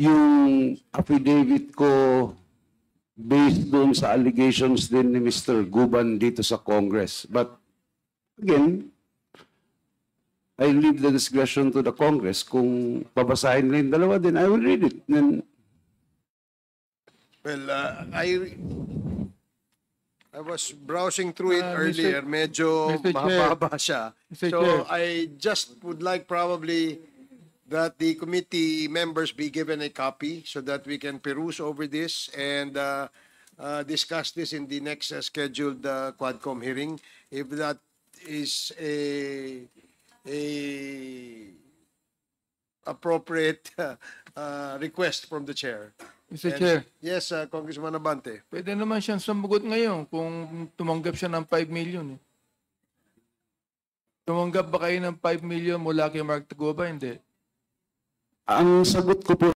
yung affidavit ko based doon sa allegations din ni Mr. Guban dito sa Congress. But again, I leave the discretion to the Congress. Kung babasahin nila yung dalawa, then I will read it. Then, well, I was browsing through it earlier. Medyo mahaba siya. So I just would like probably that the committee members be given a copy so that we can peruse over this and discuss this in the next scheduled Quadcom hearing. If that is a appropriate request from the chair. Mr. Chair. Yes, Congressman Abante. Pwede naman siyang sumugot ngayon kung tumanggap siya ng 5 million. Eh. Tumanggap ba kayo ng 5 million mula kay Mark Taguba? Hindi. ang sagot ko po